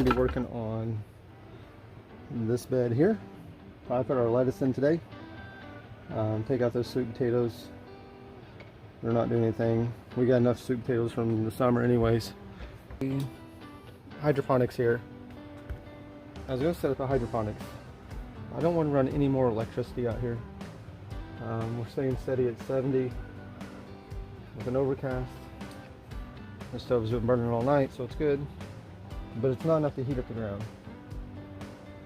going to be working on this bed here. I put our lettuce in today. Take out those sweet potatoes. They're not doing anything. We got enough sweet potatoes from the summer anyways. Hydroponics here. I was going to set up a hydroponics. I don't want to run any more electricity out here. We're staying steady at 70 with an overcast. The stove's been burning all night, so it's good. But it's not enough to heat up the ground.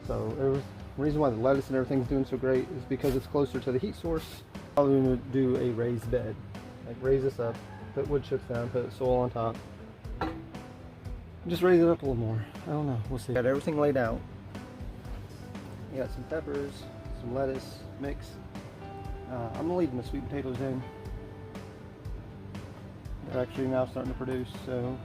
So the reason why the lettuce and everything's doing so great is because it's closer to the heat source. I'm going to do a raised bed. Like raise this up, put wood chips down, put soil on top. Just raise it up a little more. I don't know, we'll see. Got everything laid out. You got some peppers, some lettuce mix. I'm leaving the sweet potatoes in. They're actually now starting to produce, so.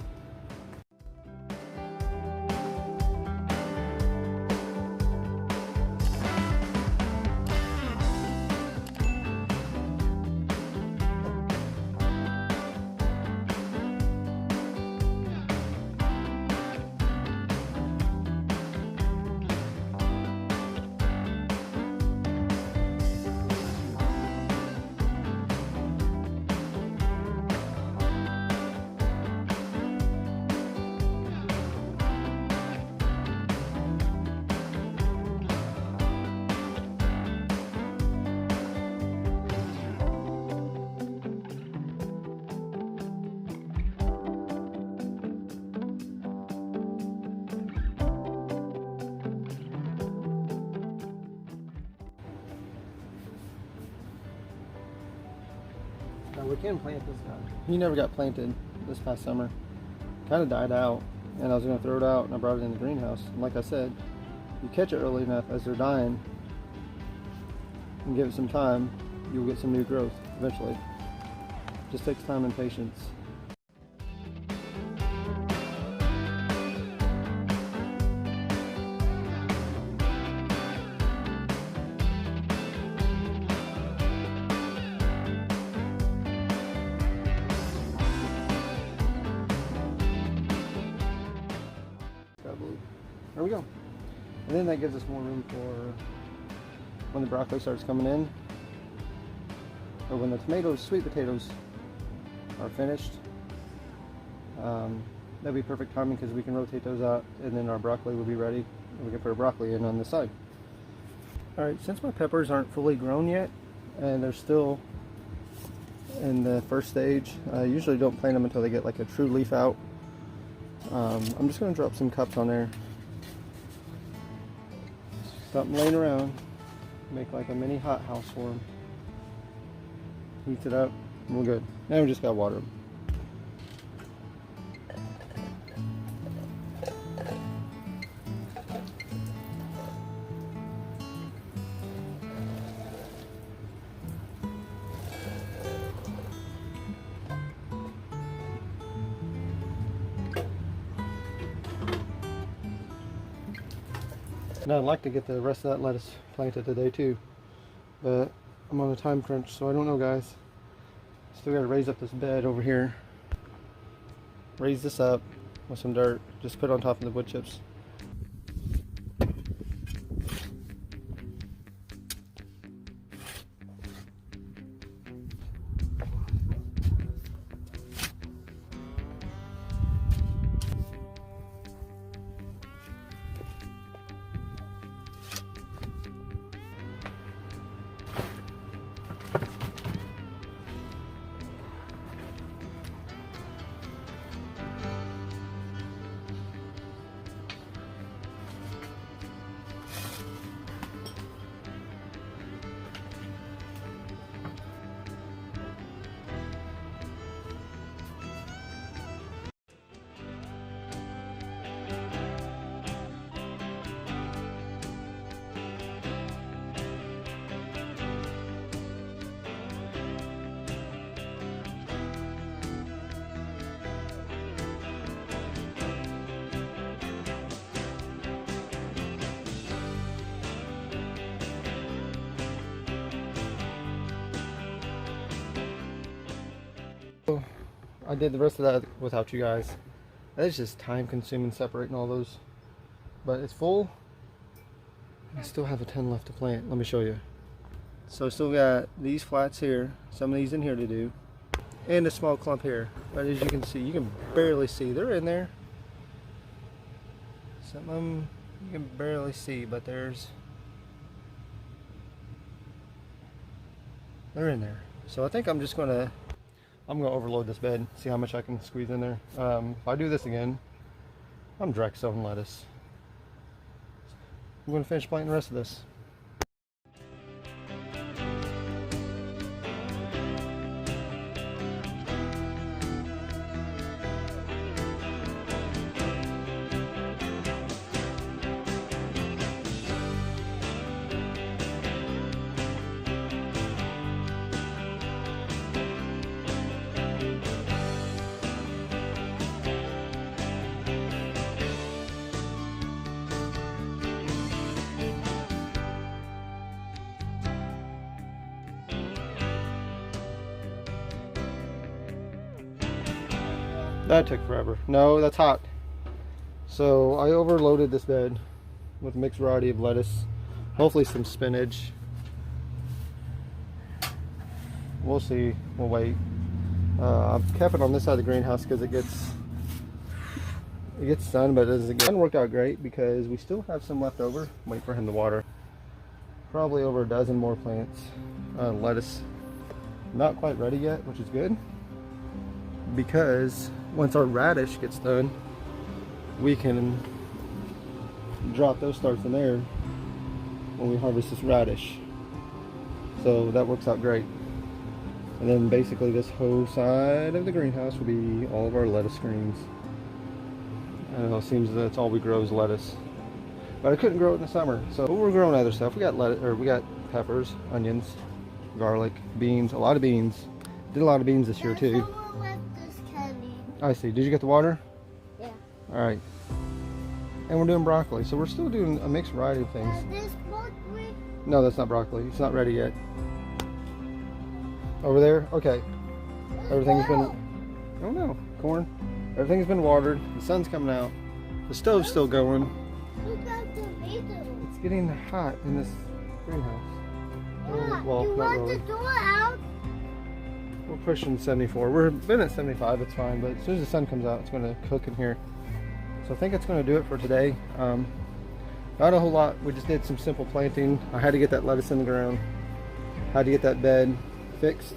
We can plant this guy. He never got planted this past summer. Kind of died out, and I was going to throw it out, and I brought it in the greenhouse. And like I said, you catch it early enough as they're dying, and give it some time, you'll get some new growth eventually. Just takes time and patience. There we go. And then that gives us more room for when the broccoli starts coming in, or when the tomatoes, sweet potatoes are finished. That'd be perfect timing because we can rotate those out, and then our broccoli will be ready, and we can put our broccoli in on the side. Alright, since my peppers aren't fully grown yet, and they're still in the first stage, I usually don't plant them until they get like a true leaf out. I'm just going to drop some cups on there. Something laying around, make like a mini hothouse for them. Heat it up, and we're good. Now we just gotta water them. Now I'd like to get the rest of that lettuce planted today too, but I'm on a time crunch, so I don't know, guys. Still got to raise up this bed over here. Raise this up with some dirt. Just put it on top of the wood chips. I did the rest of that without you guys. It's just time consuming separating all those but it's full. I still have a 10 left to plant. Let me show you. So I still got these flats here, some of these in here to do, and a small clump here. But as you can see, you can barely see. They're in there. Some of them you can barely see, but they're in there. So I think I'm gonna overload this bed, see how much I can squeeze in there. If I do this again, I'm direct sowing lettuce. I'm gonna finish planting the rest of this. That took forever. No, that's hot. So I overloaded this bed with a mixed variety of lettuce, hopefully some spinach. We'll see. We'll wait. I've kept it on this side of the greenhouse because it gets sun, but it doesn't work out great because we still have some left over. Wait for him to water. Probably over a dozen more plants. Lettuce not quite ready yet, which is good, because once our radish gets done, we can drop those starts in there when we harvest this radish. So that works out great. And then basically this whole side of the greenhouse will be all of our lettuce screens. I know it seems that's all we grow is lettuce, but I couldn't grow it in the summer, so we're growing other stuff. We got we got peppers, onions, garlic, beans, a lot of beans. Did a lot of beans this year too. I see. Did you get the water? Yeah. All right. And we're doing broccoli, so we're still doing a mixed variety of things. Is this broccoli? No, that's not broccoli. It's not ready yet. Over there? Okay. Everything's been... Oh no, corn. Everything's been watered. The sun's coming out. The stove's still going. Look at the tomatoes. It's getting hot in this greenhouse. Yeah, Well, you not want really. the door out? We're pushing 74. We've been at 75, it's fine, but as soon as the sun comes out, it's going to cook in here. So I think it's going to do it for today. Not a whole lot. We just did some simple planting. I had to get that lettuce in the ground. Had to get that bed fixed.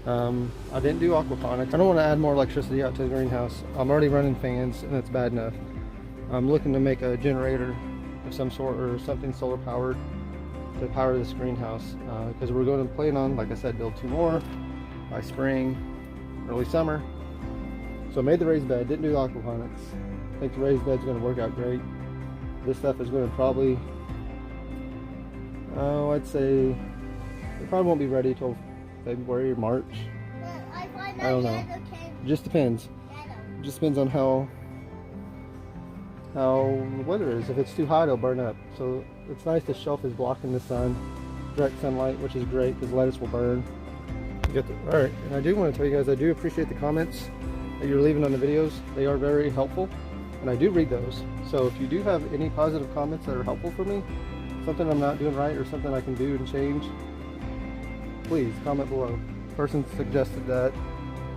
I didn't do aquaponics. I don't want to add more electricity out to the greenhouse. I'm already running fans and it's bad enough. I'm looking to make a generator of some sort or something solar powered to power this greenhouse, because we're going to plan on, like I said, build 2 more by spring, early summer. So I made the raised bed, didn't do aquaponics. I think the raised bed's going to work out great. This stuff is going to probably, I'd say it probably won't be ready till February or March. I don't know. It just depends. It just depends on how the weather is. If it's too hot, it'll burn up. So it's nice the shelf is blocking the sun, direct sunlight, which is great because lettuce will burn. All right, and I do want to tell you guys, I do appreciate the comments that you're leaving on the videos. They are very helpful, and I do read those. So if you do have any positive comments that are helpful for me, something I'm not doing right or something I can do and change, please comment below. Person suggested that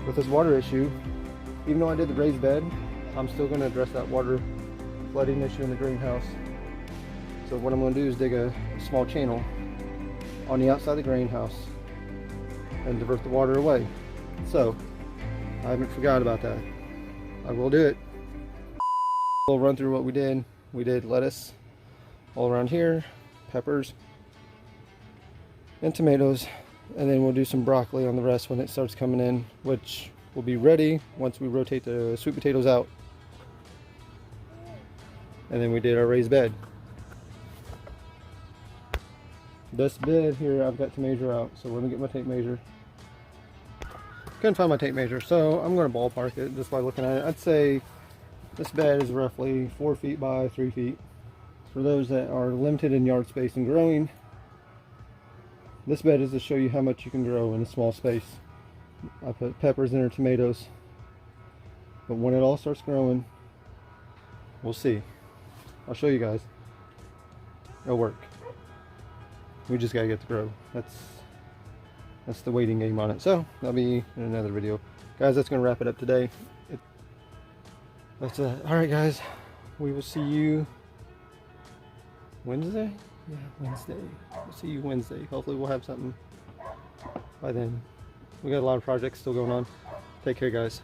with this water issue, even though I did the raised bed, I'm still going to address that water flooding issue in the greenhouse. So what I'm going to do is dig a small channel on the outside of the greenhouse and divert the water away. So I haven't forgot about that. I will do it. We'll run through what we did. We did lettuce all around here, peppers, and tomatoes, and then we'll do some broccoli on the rest when it starts coming in, which will be ready once we rotate the sweet potatoes out. And then we did our raised bed. This bed here I've got to measure out, so let me get my tape measure. Couldn't find my tape measure, so I'm going to ballpark it just by looking at it. I'd say this bed is roughly 4 feet by 3 feet. For those that are limited in yard space and growing, this bed is to show you how much you can grow in a small space. I put peppers in or tomatoes, but when it all starts growing, we'll see. I'll show you guys. It'll work. We just gotta get the grow. That's the waiting game on it. So that'll be in another video, guys. That's gonna wrap it up today. That's all right, guys. We will see you Wednesday. Yeah, Wednesday. We'll see you Wednesday. Hopefully we'll have something by then. We got a lot of projects still going on. Take care, guys.